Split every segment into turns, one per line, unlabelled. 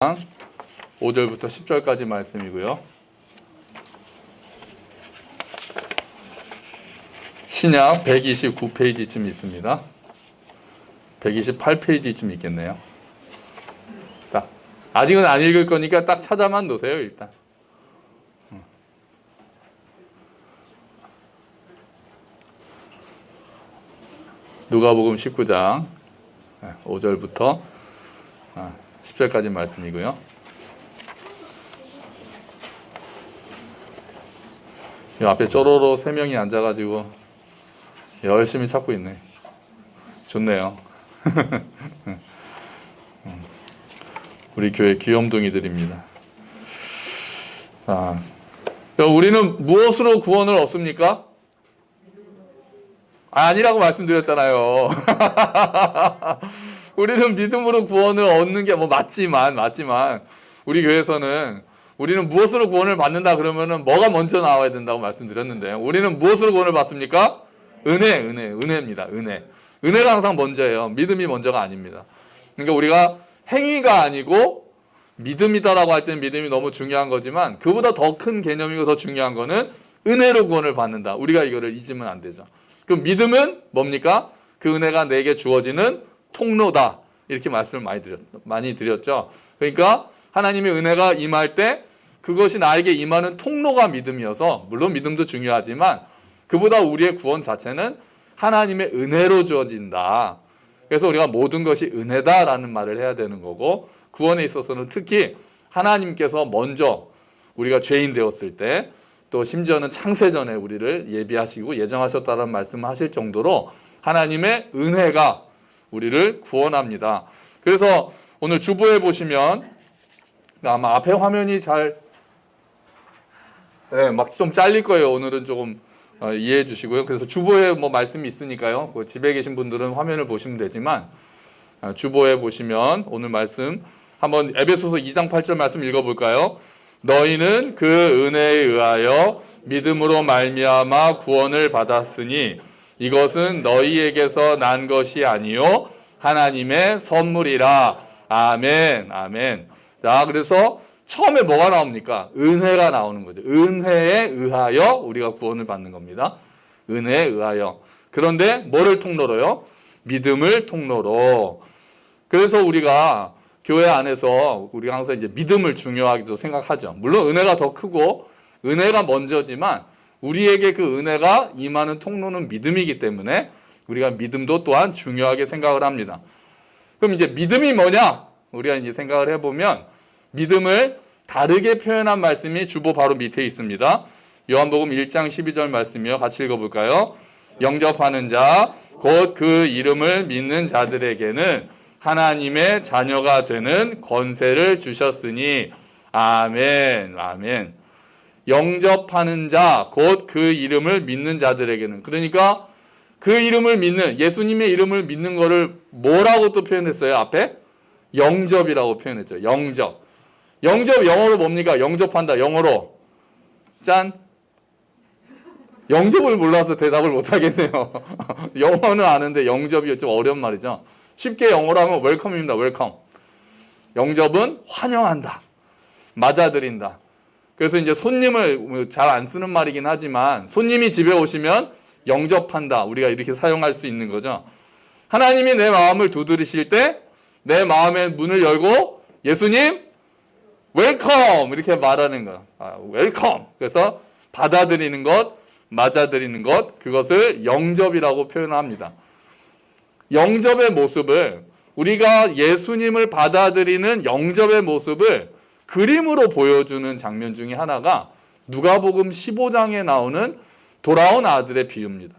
5절부터 10절까지 말씀이고요. 신약 129페이지쯤 있습니다. 128페이지쯤 있겠네요. 아직은 안 읽을 거니까 딱 찾아만 놓으세요. 일단 누가복음 19장 5절부터 10절까지 말씀이고요. 이 앞에 쪼로로 3명이 앉아가지고 열심히 찾고 있네. 좋네요. 우리 교회 귀염둥이들입니다. 자, 우리는 무엇으로 구원을 얻습니까? 아니라고 말씀드렸잖아요. 우리는 믿음으로 구원을 얻는 게 맞지만 우리 교회에서는 우리는 무엇으로 구원을 받는다 그러면은 뭐가 먼저 나와야 된다고 말씀드렸는데, 우리는 무엇으로 구원을 받습니까? 은혜입니다. 은혜가 항상 먼저예요. 믿음이 먼저가 아닙니다. 그러니까 우리가 행위가 아니고 믿음이다라고 할 때는 믿음이 너무 중요한 거지만, 그보다 더 큰 개념이고 더 중요한 거는 은혜로 구원을 받는다. 우리가 이거를 잊으면 안 되죠. 그럼 믿음은 뭡니까? 그 은혜가 내게 주어지는 통로다. 이렇게 말씀을 많이 드렸죠. 그러니까 하나님의 은혜가 임할 때 그것이 나에게 임하는 통로가 믿음이어서, 물론 믿음도 중요하지만 그보다 우리의 구원 자체는 하나님의 은혜로 주어진다. 그래서 우리가 모든 것이 은혜다라는 말을 해야 되는 거고, 구원에 있어서는 특히 하나님께서 먼저 우리가 죄인 되었을 때, 또 심지어는 창세전에 우리를 예비하시고 예정하셨다는 말씀을 하실 정도로 하나님의 은혜가 우리를 구원합니다. 그래서 오늘 주보에 보시면 아마 앞에 화면이 막 좀 잘릴 거예요. 오늘은 조금 이해해 주시고요. 그래서 주보에 말씀이 있으니까요. 집에 계신 분들은 화면을 보시면 되지만, 주보에 보시면 오늘 말씀 한번 에베소서 2장 8절 말씀 읽어볼까요? 너희는 그 은혜에 의하여 믿음으로 말미암아 구원을 받았으니 이것은 너희에게서 난 것이 아니요 하나님의 선물이라. 아멘. 자, 그래서 처음에 뭐가 나옵니까? 은혜가 나오는 거죠. 은혜에 의하여 우리가 구원을 받는 겁니다. 은혜에 의하여. 그런데 뭐를 통로로요? 믿음을 통로로. 그래서 우리가 교회 안에서 우리가 항상 이제 믿음을 중요하게도 생각하죠. 물론 은혜가 더 크고 은혜가 먼저지만 우리에게 그 은혜가 임하는 통로는 믿음이기 때문에 우리가 믿음도 또한 중요하게 생각을 합니다. 그럼 이제 믿음이 뭐냐? 우리가 이제 생각을 해보면 믿음을 다르게 표현한 말씀이 주보 바로 밑에 있습니다. 요한복음 1장 12절 말씀이요. 같이 읽어볼까요? 영접하는 자, 곧 그 이름을 믿는 자들에게는 하나님의 자녀가 되는 권세를 주셨으니. 아멘. 영접하는 자, 곧 그 이름을 믿는 자들에게는. 그러니까 그 이름을 믿는, 예수님의 이름을 믿는 거를 뭐라고 또 표현했어요? 앞에? 영접이라고 표현했죠. 영접 영어로 뭡니까? 영접한다. 영어로 짠. 영접을 몰라서 대답을 못하겠네요. 영어는 아는데 영접이 좀 어려운 말이죠. 쉽게 영어로 하면 웰컴입니다. 웰컴. 영접은 환영한다. 맞아들인다. 그래서 이제 손님을 잘 안 쓰는 말이긴 하지만 손님이 집에 오시면 영접한다. 우리가 이렇게 사용할 수 있는 거죠. 하나님이 내 마음을 두드리실 때 내 마음의 문을 열고 예수님 웰컴 이렇게 말하는 거. 웰컴. 그래서 받아들이는 것, 맞아들이는 것, 그것을 영접이라고 표현합니다. 영접의 모습을, 우리가 예수님을 받아들이는 영접의 모습을 그림으로 보여주는 장면 중에 하나가 누가복음 15장에 나오는 돌아온 아들의 비유입니다.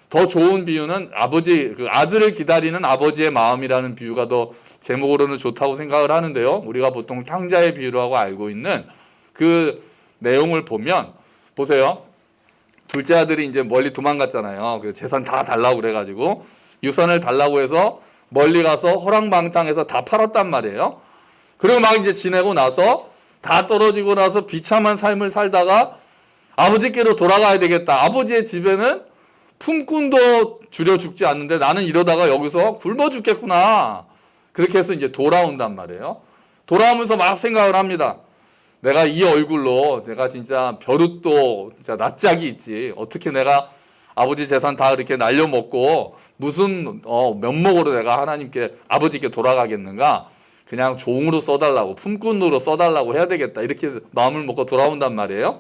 더 좋은 비유는 아들을 기다리는 아버지의 마음이라는 비유가 더 제목으로는 좋다고 생각을 하는데요. 우리가 보통 탕자의 비유라고 알고 있는 그 내용을 보면, 보세요. 둘째 아들이 이제 멀리 도망갔잖아요. 재산 다 달라고 그래가지고 유산을 달라고 해서 멀리 가서 허랑방탕해서 다 팔았단 말이에요. 그리고 막 이제 지내고 나서 다 떨어지고 나서 비참한 삶을 살다가 아버지께로 돌아가야 되겠다. 아버지의 집에는 품꾼도 줄여 죽지 않는데 나는 이러다가 여기서 굶어 죽겠구나. 그렇게 해서 이제 돌아온단 말이에요. 돌아오면서 막 생각을 합니다. 내가 이 얼굴로 내가 진짜 벼룩도 진짜 낯짝이 있지. 어떻게 내가 아버지 재산 다 이렇게 날려먹고 무슨 면목으로 내가 하나님께 아버지께 돌아가겠는가? 그냥 종으로 써달라고 품꾼으로 써달라고 해야 되겠다. 이렇게 마음을 먹고 돌아온단 말이에요.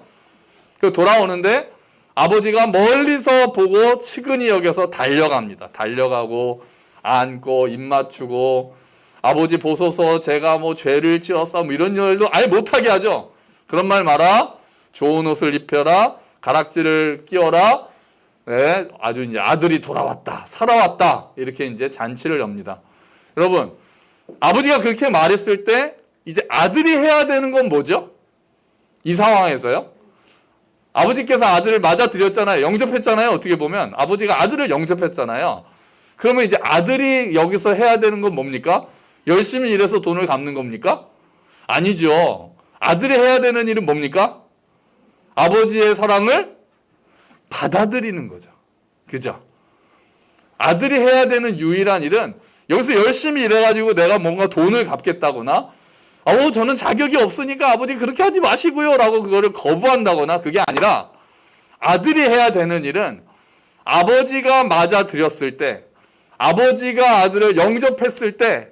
그 돌아오는데 아버지가 멀리서 보고 측은히 여겨서 달려갑니다. 달려가고 안고 입 맞추고 아버지 보소서 제가 뭐 죄를 지었어 뭐 이런 일도 아예 못하게 하죠. 그런 말 마라. 좋은 옷을 입혀라. 가락지를 끼워라. 네, 아주 이제 아들이 돌아왔다. 살아왔다. 이렇게 이제 잔치를 엽니다. 여러분, 아버지가 그렇게 말했을 때 이제 아들이 해야 되는 건 뭐죠? 이 상황에서요. 아버지께서 아들을 맞아들였잖아요. 영접했잖아요. 어떻게 보면 아버지가 아들을 영접했잖아요. 그러면 이제 아들이 여기서 해야 되는 건 뭡니까? 열심히 일해서 돈을 갚는 겁니까? 아니죠. 아들이 해야 되는 일은 뭡니까? 아버지의 사랑을 받아들이는 거죠. 그죠? 아들이 해야 되는 유일한 일은 여기서 열심히 일해가지고 내가 뭔가 돈을 갚겠다거나 저는 자격이 없으니까 아버지 그렇게 하지 마시고요 라고 그거를 거부한다거나 그게 아니라 아들이 해야 되는 일은 아버지가 맞아들였을 때 아버지가 아들을 영접했을 때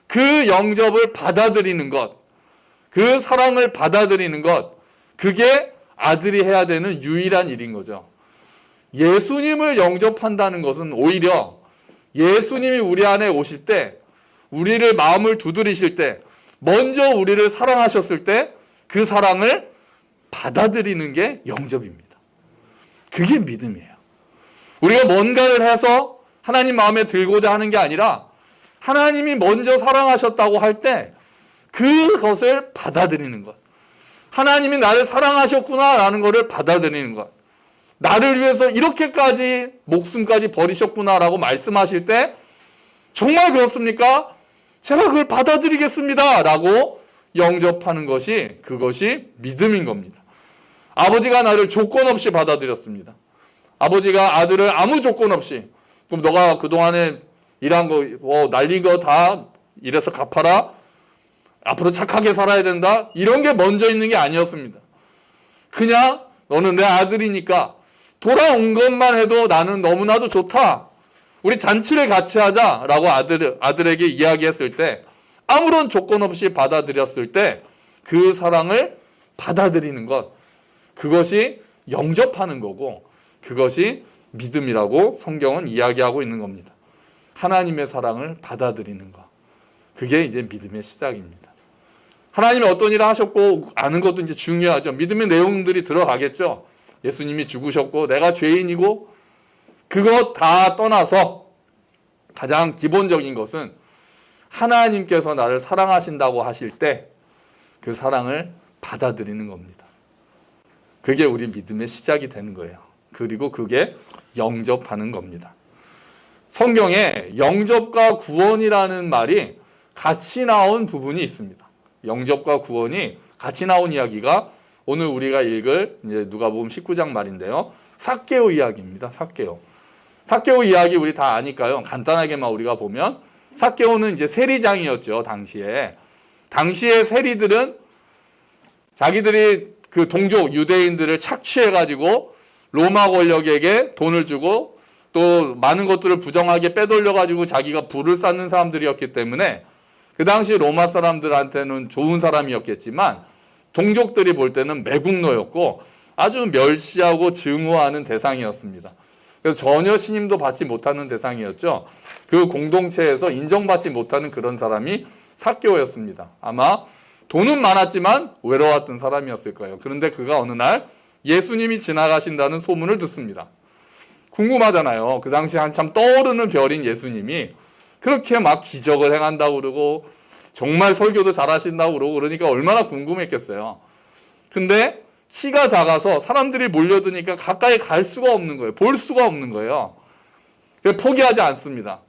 그 영접을 받아들이는 것, 그 사랑을 받아들이는 것, 그게 아들이 해야 되는 유일한 일인 거죠. 예수님을 영접한다는 것은 오히려 예수님이 우리 안에 오실 때, 우리를 마음을 두드리실 때, 먼저 우리를 사랑하셨을 때 그 사랑을 받아들이는 게 영접입니다. 그게 믿음이에요. 우리가 뭔가를 해서 하나님 마음에 들고자 하는 게 아니라 하나님이 먼저 사랑하셨다고 할 때 그것을 받아들이는 것. 하나님이 나를 사랑하셨구나라는 것을 받아들이는 것. 나를 위해서 이렇게까지 목숨까지 버리셨구나라고 말씀하실 때 정말 그렇습니까? 제가 그걸 받아들이겠습니다 라고 영접하는 것이 그것이 믿음인 겁니다. 아버지가 나를 조건 없이 받아들였습니다. 아버지가 아들을 아무 조건 없이 그럼 너가 그동안에 일한 거 날린 거 다 이래서 갚아라. 앞으로 착하게 살아야 된다. 이런 게 먼저 있는 게 아니었습니다. 그냥 너는 내 아들이니까 돌아온 것만 해도 나는 너무나도 좋다. 우리 잔치를 같이 하자라고 아들에게 이야기했을 때 아무런 조건 없이 받아들였을 때 그 사랑을 받아들이는 것. 그것이 영접하는 거고 그것이 믿음이라고 성경은 이야기하고 있는 겁니다. 하나님의 사랑을 받아들이는 것. 그게 이제 믿음의 시작입니다. 하나님이 어떤 일을 하셨고 아는 것도 이제 중요하죠. 믿음의 내용들이 들어가겠죠. 예수님이 죽으셨고 내가 죄인이고 그것 다 떠나서 가장 기본적인 것은 하나님께서 나를 사랑하신다고 하실 때 그 사랑을 받아들이는 겁니다. 그게 우리 믿음의 시작이 되는 거예요. 그리고 그게 영접하는 겁니다. 성경에 영접과 구원이라는 말이 같이 나온 부분이 있습니다. 영접과 구원이 같이 나온 이야기가 오늘 우리가 읽을 이제 누가복음 19장 말인데요. 삭개오 이야기입니다. 삭개오 이야기 우리 다 아니까요. 간단하게만 우리가 보면 삭개오는 이제 세리장이었죠. 당시에 세리들은 자기들이 그 동족 유대인들을 착취해가지고 로마 권력에게 돈을 주고 또 많은 것들을 부정하게 빼돌려가지고 자기가 부를 쌓는 사람들이었기 때문에 그 당시 로마 사람들한테는 좋은 사람이었겠지만 동족들이 볼 때는 매국노였고 아주 멸시하고 증오하는 대상이었습니다. 그래서 전혀 신임도 받지 못하는 대상이었죠. 그 공동체에서 인정받지 못하는 그런 사람이 삭개오였습니다. 아마 돈은 많았지만 외로웠던 사람이었을 거예요. 그런데 그가 어느 날 예수님이 지나가신다는 소문을 듣습니다. 궁금하잖아요. 그 당시 한참 떠오르는 별인 예수님이 그렇게 막 기적을 행한다고 그러고 정말 설교도 잘하신다고 그러고 그러니까 얼마나 궁금했겠어요. 근데 키가 작아서 사람들이 몰려드니까 가까이 갈 수가 없는 거예요. 볼 수가 없는 거예요. 포기하지 않습니다.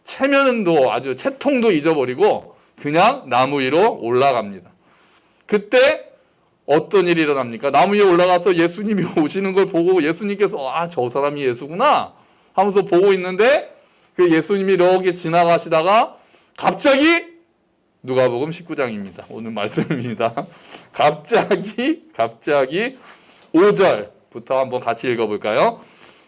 체면도 아주 채통도 잊어버리고 그냥 나무 위로 올라갑니다. 그때 어떤 일이 일어납니까? 나무 위에 올라가서 예수님이 오시는 걸 보고 예수님께서 저 사람이 예수구나 하면서 보고 있는데 그 예수님이 이렇게 지나가시다가 갑자기 누가복음 19장입니다. 오늘 말씀입니다. 갑자기 5절부터 한번 같이 읽어볼까요?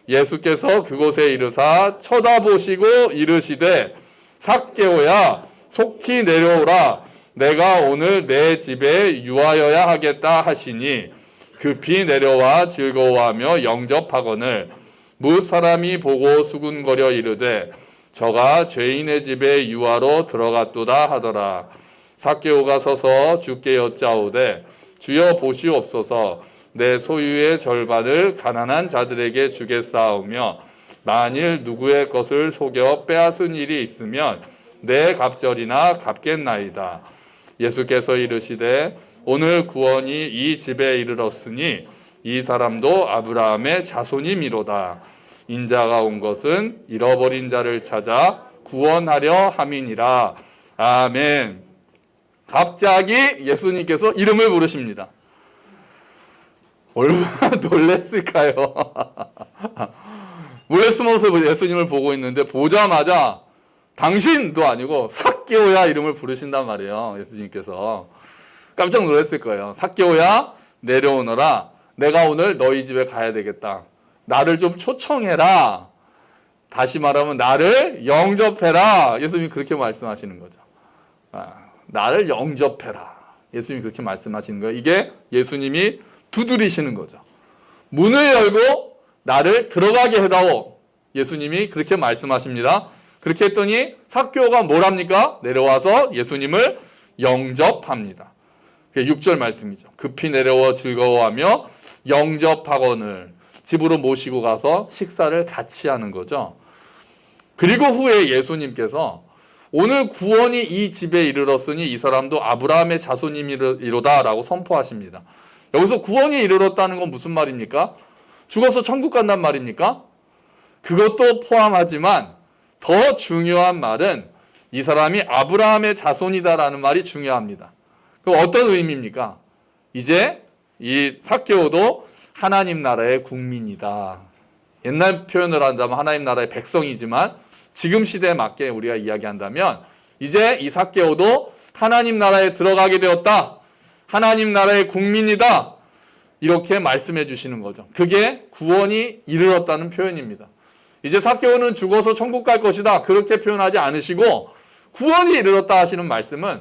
예수께서 그곳에 이르사 쳐다보시고 이르시되 삭개오야 속히 내려오라 내가 오늘 내 집에 유하여야 하겠다 하시니 급히 내려와 즐거워하며 영접하거늘 뭇 사람이 보고 수군거려 이르되 저가 죄인의 집에 유하로 들어갔도다 하더라. 삭개오가 서서 주께 여짜오되 주여 보시옵소서 내 소유의 절반을 가난한 자들에게 주겠사오며 만일 누구의 것을 속여 빼앗은 일이 있으면 내 갑절이나 갚겠나이다. 예수께서 이르시되 오늘 구원이 이 집에 이르렀으니 이 사람도 아브라함의 자손이미로다. 인자가 온 것은 잃어버린 자를 찾아 구원하려 함이니라. 아멘. 갑자기 예수님께서 이름을 부르십니다. 얼마나 놀랬을까요? 몰래 숨어서 예수님을 보고 있는데 보자마자 당신도 아니고 삭개오야 이름을 부르신단 말이에요. 예수님께서 깜짝 놀랐을 거예요. 삭개오야 내려오너라. 내가 오늘 너희 집에 가야 되겠다. 나를 좀 초청해라. 다시 말하면 나를 영접해라. 예수님이 그렇게 말씀하시는 거죠. 나를 영접해라. 예수님이 그렇게 말씀하시는 거예요. 이게 예수님이 두드리시는 거죠. 문을 열고 나를 들어가게 해다오. 예수님이 그렇게 말씀하십니다. 그렇게 했더니 삭개오가 뭘 합니까? 내려와서 예수님을 영접합니다. 그게 6절 말씀이죠. 급히 내려와 즐거워하며 영접하거늘 집으로 모시고 가서 식사를 같이 하는 거죠. 그리고 후에 예수님께서 오늘 구원이 이 집에 이르렀으니 이 사람도 아브라함의 자손이로다 라고 선포하십니다. 여기서 구원이 이르렀다는 건 무슨 말입니까? 죽어서 천국 간단 말입니까? 그것도 포함하지만 더 중요한 말은 이 사람이 아브라함의 자손이다라는 말이 중요합니다. 그럼 어떤 의미입니까? 이제 이 삭개오도 하나님 나라의 국민이다. 옛날 표현을 한다면 하나님 나라의 백성이지만 지금 시대에 맞게 우리가 이야기한다면 이제 이 삭개오도 하나님 나라에 들어가게 되었다. 하나님 나라의 국민이다. 이렇게 말씀해 주시는 거죠. 그게 구원이 이르렀다는 표현입니다. 이제 삭개오는 죽어서 천국 갈 것이다. 그렇게 표현하지 않으시고 구원이 이르렀다 하시는 말씀은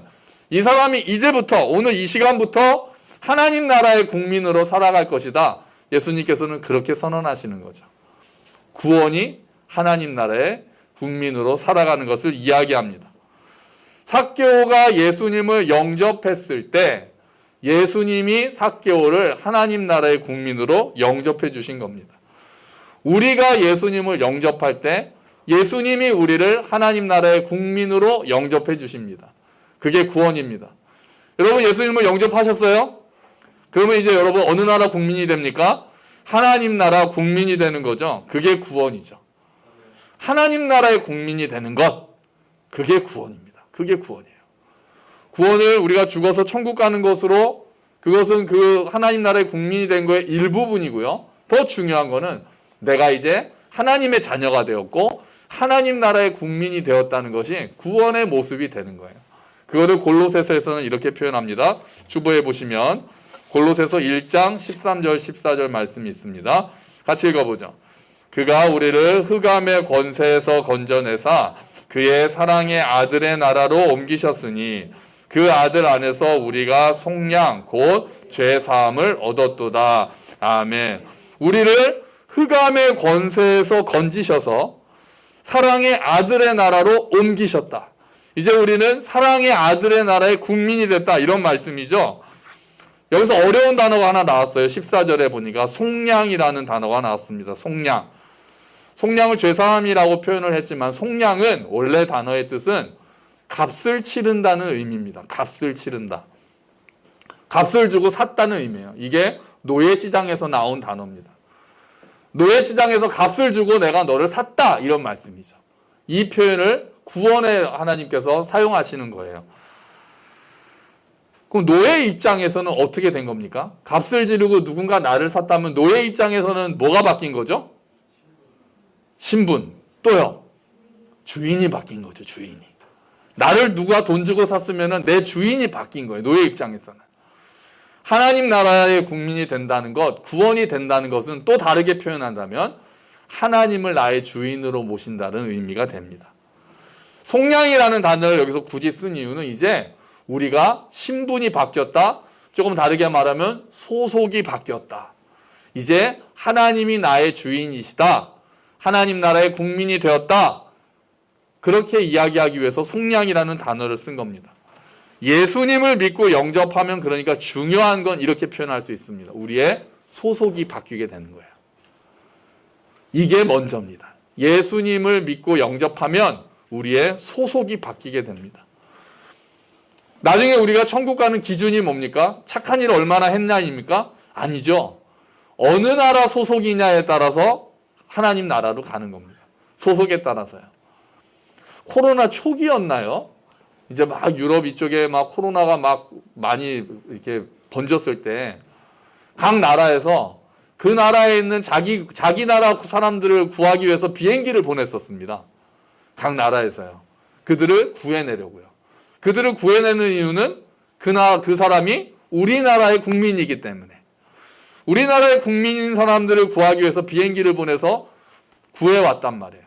이 사람이 이제부터 오늘 이 시간부터 하나님 나라의 국민으로 살아갈 것이다. 예수님께서는 그렇게 선언하시는 거죠. 구원이 하나님 나라의 국민으로 살아가는 것을 이야기합니다. 삭개오가 예수님을 영접했을 때 예수님이 삭개오를 하나님 나라의 국민으로 영접해 주신 겁니다. 우리가 예수님을 영접할 때 예수님이 우리를 하나님 나라의 국민으로 영접해 주십니다. 그게 구원입니다. 여러분 예수님을 영접하셨어요? 그러면 이제 여러분 어느 나라 국민이 됩니까? 하나님 나라 국민이 되는 거죠. 그게 구원이죠. 하나님 나라의 국민이 되는 것, 그게 구원입니다. 그게 구원이에요. 구원을 우리가 죽어서 천국 가는 것으로 그것은 그 하나님 나라의 국민이 된 거의 일부분이고요. 더 중요한 거는 내가 이제 하나님의 자녀가 되었고 하나님 나라의 국민이 되었다는 것이 구원의 모습이 되는 거예요. 그거를 골로새서에서는 이렇게 표현합니다. 주보에 보시면 골로새서 1장 13절 14절 말씀이 있습니다. 같이 읽어보죠. 그가 우리를 흑암의 권세에서 건져내사 그의 사랑의 아들의 나라로 옮기셨으니 그 아들 안에서 우리가 속량 곧 죄사함을 얻었도다. 아멘. 우리를 흑암의 권세에서 건지셔서 사랑의 아들의 나라로 옮기셨다. 이제 우리는 사랑의 아들의 나라의 국민이 됐다. 이런 말씀이죠. 여기서 어려운 단어가 하나 나왔어요. 14절에 보니까 속량이라는 단어가 나왔습니다. 속량. 속량을 죄사함이라고 표현을 했지만 속량은 원래 단어의 뜻은 값을 치른다는 의미입니다. 값을 치른다. 값을 주고 샀다는 의미예요. 이게 노예시장에서 나온 단어입니다. 노예시장에서 값을 주고 내가 너를 샀다. 이런 말씀이죠. 이 표현을 구원에 하나님께서 사용하시는 거예요. 그럼 노예 입장에서는 어떻게 된 겁니까? 값을 지르고 누군가 나를 샀다면 노예 입장에서는 뭐가 바뀐 거죠? 신분. 또요. 주인이 바뀐 거죠. 주인이. 나를 누가 돈 주고 샀으면 내 주인이 바뀐 거예요. 노예 입장에서는. 하나님 나라의 국민이 된다는 것, 구원이 된다는 것은 또 다르게 표현한다면 하나님을 나의 주인으로 모신다는 의미가 됩니다. 속량이라는 단어를 여기서 굳이 쓴 이유는 이제 우리가 신분이 바뀌었다. 조금 다르게 말하면 소속이 바뀌었다. 이제 하나님이 나의 주인이시다. 하나님 나라의 국민이 되었다. 그렇게 이야기하기 위해서 속량이라는 단어를 쓴 겁니다. 예수님을 믿고 영접하면 그러니까 중요한 건 이렇게 표현할 수 있습니다. 우리의 소속이 바뀌게 되는 거예요. 이게 먼저입니다. 예수님을 믿고 영접하면 우리의 소속이 바뀌게 됩니다. 나중에 우리가 천국 가는 기준이 뭡니까? 착한 일을 얼마나 했냐입니까? 아니죠. 어느 나라 소속이냐에 따라서 하나님 나라로 가는 겁니다. 소속에 따라서요. 코로나 초기였나요? 이제 막 유럽 이쪽에 막 코로나가 막 많이 이렇게 번졌을 때 각 나라에서 그 나라에 있는 자기 나라 사람들을 구하기 위해서 비행기를 보냈었습니다. 각 나라에서요. 그들을 구해내려고요. 그들을 구해내는 이유는 그 사람이 우리나라의 국민이기 때문에. 우리나라의 국민인 사람들을 구하기 위해서 비행기를 보내서 구해왔단 말이에요.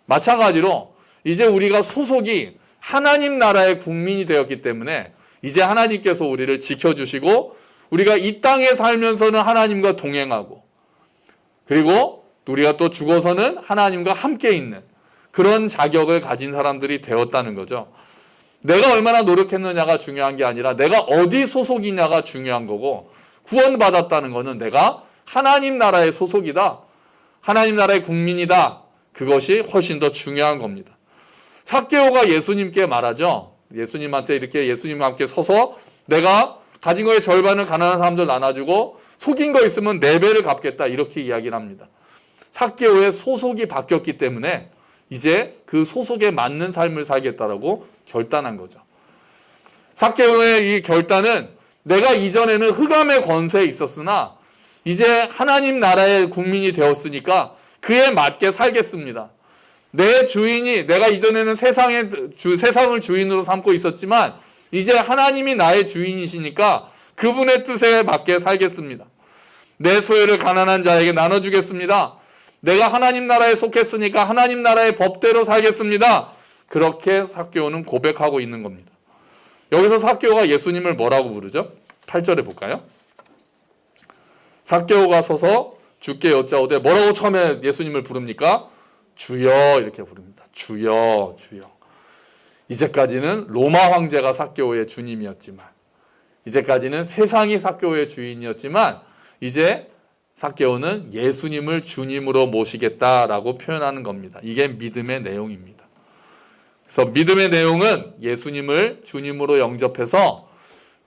마찬가지로 이제 우리가 소속이 하나님 나라의 국민이 되었기 때문에 이제 하나님께서 우리를 지켜주시고 우리가 이 땅에 살면서는 하나님과 동행하고 그리고 우리가 또 죽어서는 하나님과 함께 있는 그런 자격을 가진 사람들이 되었다는 거죠. 내가 얼마나 노력했느냐가 중요한 게 아니라 내가 어디 소속이냐가 중요한 거고 구원받았다는 거는 내가 하나님 나라의 소속이다. 하나님 나라의 국민이다. 그것이 훨씬 더 중요한 겁니다. 삭개오가 예수님께 말하죠. 예수님한테 이렇게 예수님과 함께 서서 내가 가진 거의 절반을 가난한 사람들 나눠주고 속인 거 있으면 4배를 갚겠다. 이렇게 이야기를 합니다. 삭개오의 소속이 바뀌었기 때문에 이제 그 소속에 맞는 삶을 살겠다라고 결단한 거죠. 삭개오의 이 결단은 내가 이전에는 흑암의 권세에 있었으나 이제 하나님 나라의 국민이 되었으니까 그에 맞게 살겠습니다. 내 주인이 내가 이전에는 세상을 주인으로 삼고 있었지만 이제 하나님이 나의 주인이시니까 그분의 뜻에 맞게 살겠습니다. 내 소유를 가난한 자에게 나눠주겠습니다. 내가 하나님 나라에 속했으니까 하나님 나라의 법대로 살겠습니다. 그렇게 삭개오는 고백하고 있는 겁니다. 여기서 삭개오가 예수님을 뭐라고 부르죠? 8절에 볼까요? 삭개오가 서서 주께 여짜오되 뭐라고 처음에 예수님을 부릅니까? 주여 이렇게 부릅니다. 주여 주여. 이제까지는 로마 황제가 삭개오의 주님이었지만 이제까지는 세상이 삭개오의 주인이었지만 이제 삭개오는 예수님을 주님으로 모시겠다라고 표현하는 겁니다. 이게 믿음의 내용입니다. 그래서 믿음의 내용은 예수님을 주님으로 영접해서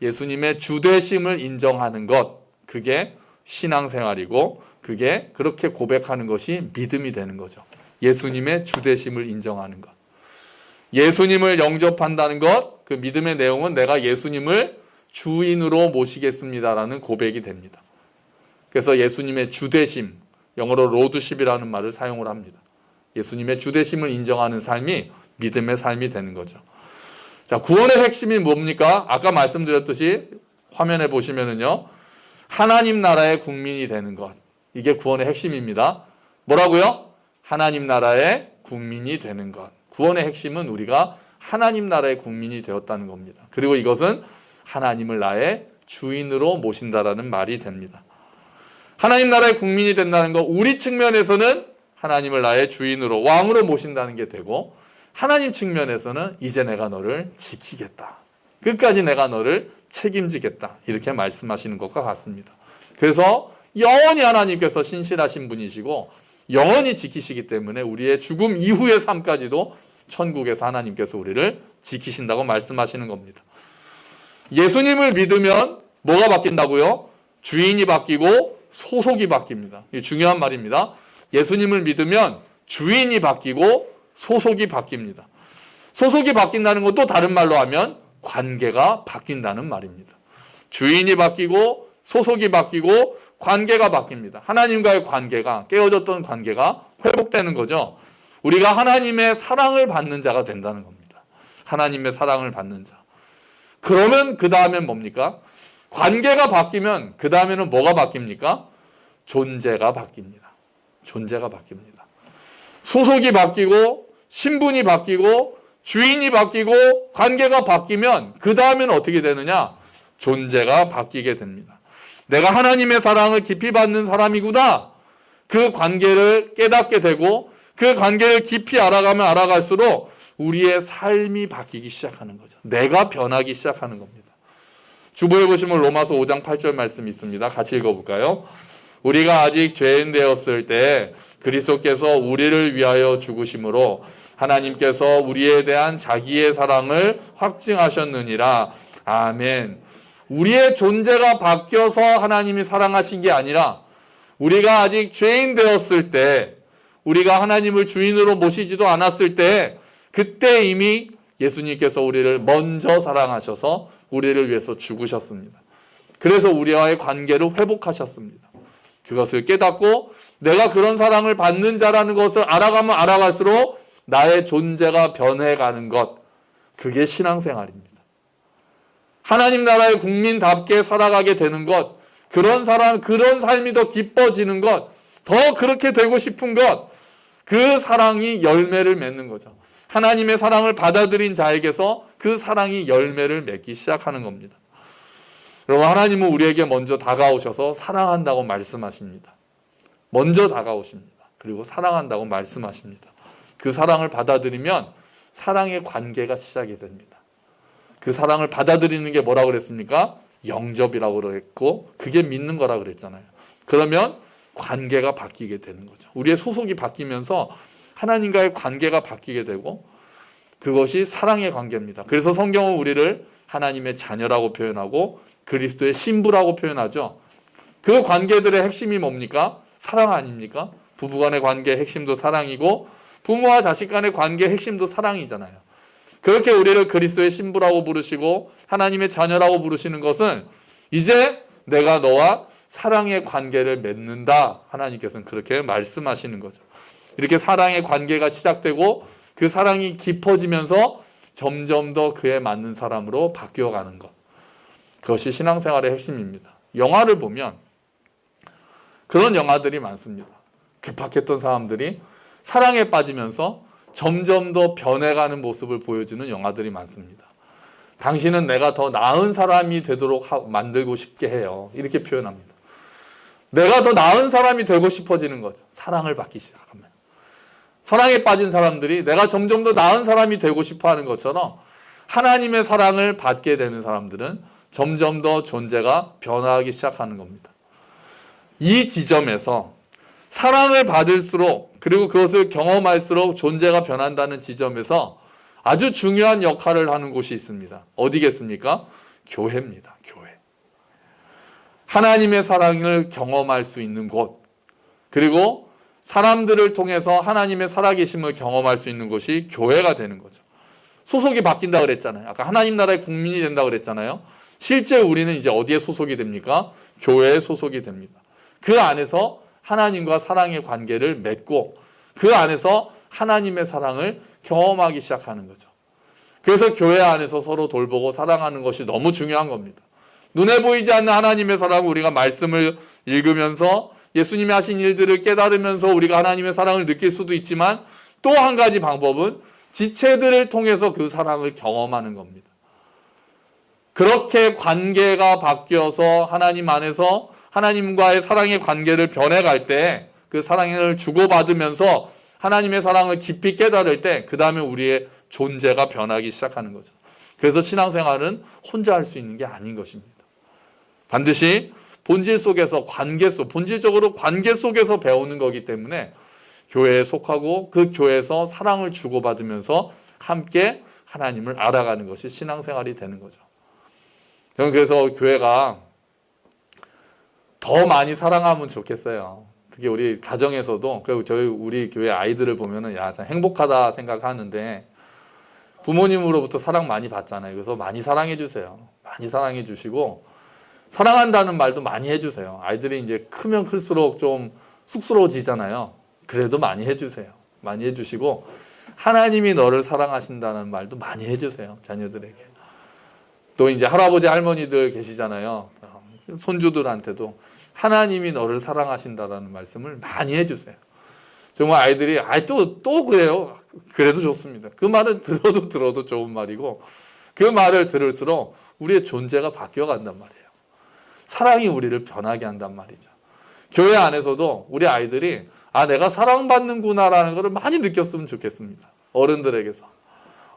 예수님의 주되심을 인정하는 것, 그게 신앙생활이고 그게 그렇게 고백하는 것이 믿음이 되는 거죠. 예수님의 주되심을 인정하는 것. 예수님을 영접한다는 것, 그 믿음의 내용은 내가 예수님을 주인으로 모시겠습니다라는 고백이 됩니다. 그래서 예수님의 주되심, 영어로 로드십이라는 말을 사용을 합니다. 예수님의 주되심을 인정하는 삶이 믿음의 삶이 되는 거죠. 자, 구원의 핵심이 뭡니까? 아까 말씀드렸듯이 화면에 보시면은요, 하나님 나라의 국민이 되는 것. 이게 구원의 핵심입니다. 뭐라고요? 하나님 나라의 국민이 되는 것. 구원의 핵심은 우리가 하나님 나라의 국민이 되었다는 겁니다. 그리고 이것은 하나님을 나의 주인으로 모신다라는 말이 됩니다. 하나님 나라의 국민이 된다는 거, 우리 측면에서는 하나님을 나의 주인으로, 왕으로 모신다는 게 되고, 하나님 측면에서는 이제 내가 너를 지키겠다. 끝까지 내가 너를 책임지겠다. 이렇게 말씀하시는 것과 같습니다. 그래서 영원히 하나님께서 신실하신 분이시고 영원히 지키시기 때문에 우리의 죽음 이후의 삶까지도 천국에서 하나님께서 우리를 지키신다고 말씀하시는 겁니다. 예수님을 믿으면 뭐가 바뀐다고요? 주인이 바뀌고 소속이 바뀝니다. 이게 중요한 말입니다. 예수님을 믿으면 주인이 바뀌고 소속이 바뀝니다. 소속이 바뀐다는 것도 다른 말로 하면 관계가 바뀐다는 말입니다. 주인이 바뀌고 소속이 바뀌고 관계가 바뀝니다. 하나님과의 관계가, 깨어졌던 관계가 회복되는 거죠. 우리가 하나님의 사랑을 받는 자가 된다는 겁니다. 하나님의 사랑을 받는 자. 그러면 그 다음엔 뭡니까? 관계가 바뀌면 그 다음에는 뭐가 바뀝니까? 존재가 바뀝니다. 존재가 바뀝니다. 소속이 바뀌고 신분이 바뀌고 주인이 바뀌고 관계가 바뀌면 그 다음에는 어떻게 되느냐? 존재가 바뀌게 됩니다. 내가 하나님의 사랑을 깊이 받는 사람이구나. 그 관계를 깨닫게 되고 그 관계를 깊이 알아가면 알아갈수록 우리의 삶이 바뀌기 시작하는 거죠. 내가 변하기 시작하는 겁니다. 주보에 보시면 로마서 5장 8절 말씀이 있습니다. 같이 읽어볼까요? 우리가 아직 죄인 되었을 때 그리스도께서 우리를 위하여 죽으심으로 하나님께서 우리에 대한 자기의 사랑을 확증하셨느니라. 아멘. 우리의 존재가 바뀌어서 하나님이 사랑하신 게 아니라 우리가 아직 죄인 되었을 때, 우리가 하나님을 주인으로 모시지도 않았을 때, 그때 이미 예수님께서 우리를 먼저 사랑하셔서 우리를 위해서 죽으셨습니다. 그래서 우리와의 관계를 회복하셨습니다. 그것을 깨닫고 내가 그런 사랑을 받는 자라는 것을 알아가면 알아갈수록 나의 존재가 변해가는 것, 그게 신앙생활입니다. 하나님 나라의 국민답게 살아가게 되는 것, 그런 삶이 더 기뻐지는 것, 더 그렇게 되고 싶은 것, 그 사랑이 열매를 맺는 거죠. 하나님의 사랑을 받아들인 자에게서 그 사랑이 열매를 맺기 시작하는 겁니다. 여러분, 하나님은 우리에게 먼저 다가오셔서 사랑한다고 말씀하십니다. 먼저 다가오십니다. 그리고 사랑한다고 말씀하십니다. 그 사랑을 받아들이면 사랑의 관계가 시작이 됩니다. 그 사랑을 받아들이는 게 뭐라고 그랬습니까? 영접이라고 그랬고 그게 믿는 거라고 그랬잖아요. 그러면 관계가 바뀌게 되는 거죠. 우리의 소속이 바뀌면서 하나님과의 관계가 바뀌게 되고 그것이 사랑의 관계입니다. 그래서 성경은 우리를 하나님의 자녀라고 표현하고 그리스도의 신부라고 표현하죠. 그 관계들의 핵심이 뭡니까? 사랑 아닙니까? 부부간의 관계의 핵심도 사랑이고 부모와 자식 간의 관계의 핵심도 사랑이잖아요. 그렇게 우리를 그리스도의 신부라고 부르시고 하나님의 자녀라고 부르시는 것은 이제 내가 너와 사랑의 관계를 맺는다. 하나님께서는 그렇게 말씀하시는 거죠. 이렇게 사랑의 관계가 시작되고 그 사랑이 깊어지면서 점점 더 그에 맞는 사람으로 바뀌어가는 것. 그것이 신앙생활의 핵심입니다. 영화를 보면 그런 영화들이 많습니다. 급박했던 사람들이 사랑에 빠지면서 점점 더 변해가는 모습을 보여주는 영화들이 많습니다. 당신은 내가 더 나은 사람이 되도록 만들고 싶게 해요. 이렇게 표현합니다. 내가 더 나은 사람이 되고 싶어지는 거죠. 사랑을 받기 시작하면. 사랑에 빠진 사람들이 내가 점점 더 나은 사람이 되고 싶어 하는 것처럼 하나님의 사랑을 받게 되는 사람들은 점점 더 존재가 변화하기 시작하는 겁니다. 이 지점에서 사랑을 받을수록 그리고 그것을 경험할수록 존재가 변한다는 지점에서 아주 중요한 역할을 하는 곳이 있습니다. 어디겠습니까? 교회입니다. 교회. 하나님의 사랑을 경험할 수 있는 곳, 그리고 사람들을 통해서 하나님의 살아계심을 경험할 수 있는 곳이 교회가 되는 거죠. 소속이 바뀐다 그랬잖아요. 아까 하나님 나라의 국민이 된다 그랬잖아요. 실제 우리는 이제 어디에 소속이 됩니까? 교회에 소속이 됩니다. 그 안에서 하나님과 사랑의 관계를 맺고 그 안에서 하나님의 사랑을 경험하기 시작하는 거죠. 그래서 교회 안에서 서로 돌보고 사랑하는 것이 너무 중요한 겁니다. 눈에 보이지 않는 하나님의 사랑을 우리가 말씀을 읽으면서 예수님이 하신 일들을 깨달으면서 우리가 하나님의 사랑을 느낄 수도 있지만 또 한 가지 방법은 지체들을 통해서 그 사랑을 경험하는 겁니다. 그렇게 관계가 바뀌어서 하나님 안에서 하나님과의 사랑의 관계를 변해갈 때 그 사랑을 주고받으면서 하나님의 사랑을 깊이 깨달을 때 그 다음에 우리의 존재가 변하기 시작하는 거죠. 그래서 신앙생활은 혼자 할 수 있는 게 아닌 것입니다. 반드시 본질 속에서 본질적으로 관계 속에서 배우는 거기 때문에 교회에 속하고 그 교회에서 사랑을 주고받으면서 함께 하나님을 알아가는 것이 신앙생활이 되는 거죠. 저는 그래서 교회가 더 많이 사랑하면 좋겠어요. 특히 우리 가정에서도, 그리고 우리 교회 아이들을 보면은 참 행복하다 생각하는데 부모님으로부터 사랑 많이 받잖아요. 그래서 많이 사랑해 주세요. 많이 사랑해 주시고 사랑한다는 말도 많이 해주세요. 아이들이 이제 크면 클수록 좀 쑥스러워지잖아요. 그래도 많이 해주세요. 많이 해주시고 하나님이 너를 사랑하신다는 말도 많이 해주세요. 자녀들에게. 또 이제 할아버지 할머니들 계시잖아요. 손주들한테도 하나님이 너를 사랑하신다라는 말씀을 많이 해주세요. 정말 아이들이 또 그래요. 그래도 좋습니다. 그 말은 들어도 좋은 말이고 그 말을 들을수록 우리의 존재가 바뀌어 간단 말이에요. 사랑이 우리를 변하게 한단 말이죠. 교회 안에서도 우리 아이들이 내가 사랑받는구나라는 것을 많이 느꼈으면 좋겠습니다. 어른들에게서.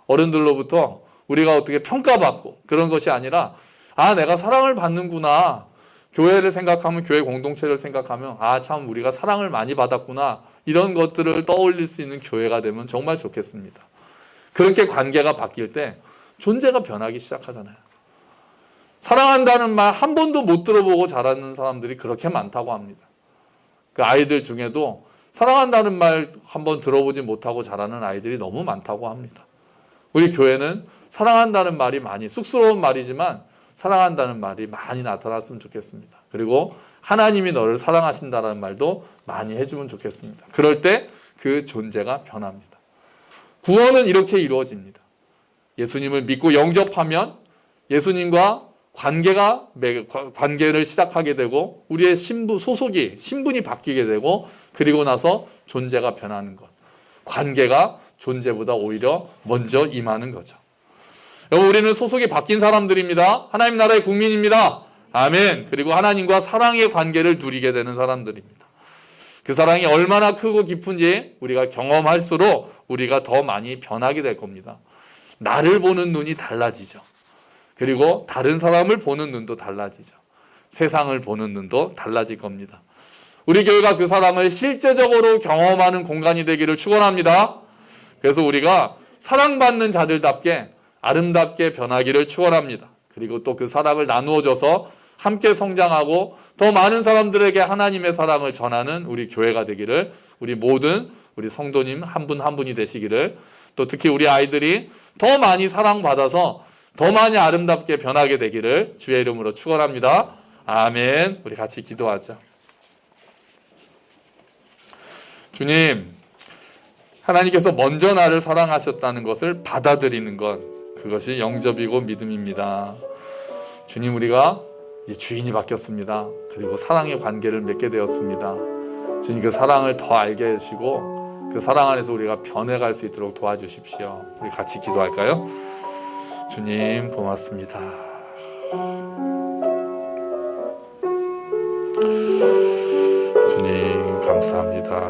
어른들로부터 우리가 어떻게 평가받고 그런 것이 아니라 내가 사랑을 받는구나. 교회를 생각하면 교회 공동체를 생각하면 참 우리가 사랑을 많이 받았구나. 이런 것들을 떠올릴 수 있는 교회가 되면 정말 좋겠습니다. 그렇게 관계가 바뀔 때 존재가 변하기 시작하잖아요. 사랑한다는 말 한 번도 못 들어보고 자라는 사람들이 그렇게 많다고 합니다. 그 아이들 중에도 사랑한다는 말 한 번 들어보지 못하고 자라는 아이들이 너무 많다고 합니다. 우리 교회는 사랑한다는 말이 많이 쑥스러운 말이지만 사랑한다는 말이 많이 나타났으면 좋겠습니다. 그리고 하나님이 너를 사랑하신다는 말도 많이 해주면 좋겠습니다. 그럴 때 그 존재가 변합니다. 구원은 이렇게 이루어집니다. 예수님을 믿고 영접하면 예수님과 관계를 시작하게 되고 우리의 신분이 바뀌게 되고 그리고 나서 존재가 변하는 것. 관계가 존재보다 오히려 먼저 임하는 거죠. 여러분 우리는 소속이 바뀐 사람들입니다. 하나님 나라의 국민입니다. 아멘. 그리고 하나님과 사랑의 관계를 누리게 되는 사람들입니다. 그 사랑이 얼마나 크고 깊은지 우리가 경험할수록 우리가 더 많이 변하게 될 겁니다. 나를 보는 눈이 달라지죠. 그리고 다른 사람을 보는 눈도 달라지죠. 세상을 보는 눈도 달라질 겁니다. 우리 교회가 그 사랑을 실제적으로 경험하는 공간이 되기를 축원합니다. 그래서 우리가 사랑받는 자들답게 아름답게 변하기를 축원합니다. 그리고 또 그 사랑을 나누어줘서 함께 성장하고 더 많은 사람들에게 하나님의 사랑을 전하는 우리 교회가 되기를 우리 모든 우리 성도님 한 분 한 분이 되시기를 또 특히 우리 아이들이 더 많이 사랑받아서 더 많이 아름답게 변하게 되기를 주의 이름으로 축원합니다. 아멘. 우리 같이 기도하죠. 주님, 하나님께서 먼저 나를 사랑하셨다는 것을 받아들이는 것, 그것이 영접이고 믿음입니다. 주님, 우리가 이제 주인이 바뀌었습니다. 그리고 사랑의 관계를 맺게 되었습니다. 주님, 그 사랑을 더 알게 해주시고 그 사랑 안에서 우리가 변해갈 수 있도록 도와주십시오. 우리 같이 기도할까요? 주님, 고맙습니다. 주님, 감사합니다.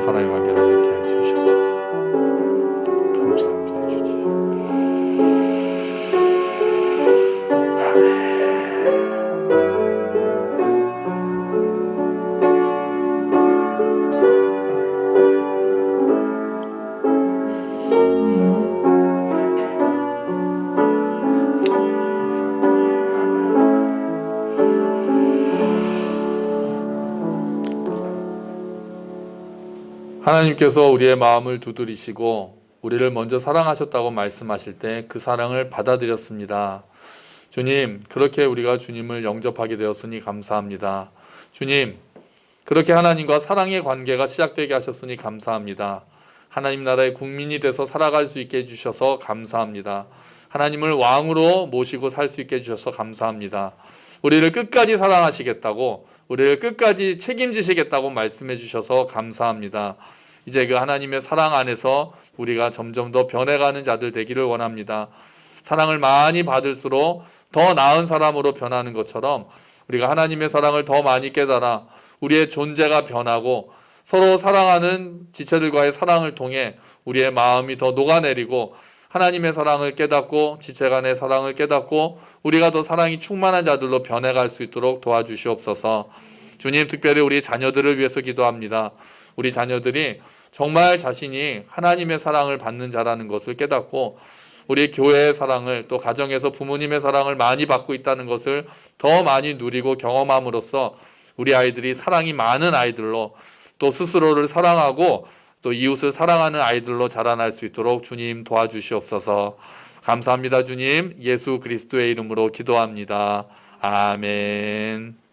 사랑의 관계를 맺게 해주시옵소서. 감사합니다, 주님. 하나님께서 우리의 마음을 두드리시고 우리를 먼저 사랑하셨다고 말씀하실 때 그 사랑을 받아들였습니다. 주님, 그렇게 우리가 주님을 영접하게 되었으니 감사합니다. 주님, 그렇게 하나님과 사랑의 관계가 시작되게 하셨으니 감사합니다. 하나님 나라의 국민이 돼서 살아갈 수 있게 해주셔서 감사합니다. 하나님을 왕으로 모시고 살 수 있게 해주셔서 감사합니다. 우리를 끝까지 사랑하시겠다고, 우리를 끝까지 책임지시겠다고 말씀해 주셔서 감사합니다. 이제 그 하나님의 사랑 안에서 우리가 점점 더 변해가는 자들 되기를 원합니다. 사랑을 많이 받을수록 더 나은 사람으로 변하는 것처럼 우리가 하나님의 사랑을 더 많이 깨달아 우리의 존재가 변하고 서로 사랑하는 지체들과의 사랑을 통해 우리의 마음이 더 녹아내리고 하나님의 사랑을 깨닫고 지체 간의 사랑을 깨닫고 우리가 더 사랑이 충만한 자들로 변해갈 수 있도록 도와주시옵소서. 주님, 특별히 우리 자녀들을 위해서 기도합니다. 우리 자녀들이 정말 자신이 하나님의 사랑을 받는 자라는 것을 깨닫고 우리 교회의 사랑을, 또 가정에서 부모님의 사랑을 많이 받고 있다는 것을 더 많이 누리고 경험함으로써 우리 아이들이 사랑이 많은 아이들로, 또 스스로를 사랑하고 또 이웃을 사랑하는 아이들로 자라날 수 있도록 주님 도와주시옵소서. 감사합니다. 주님, 예수 그리스도의 이름으로 기도합니다. 아멘.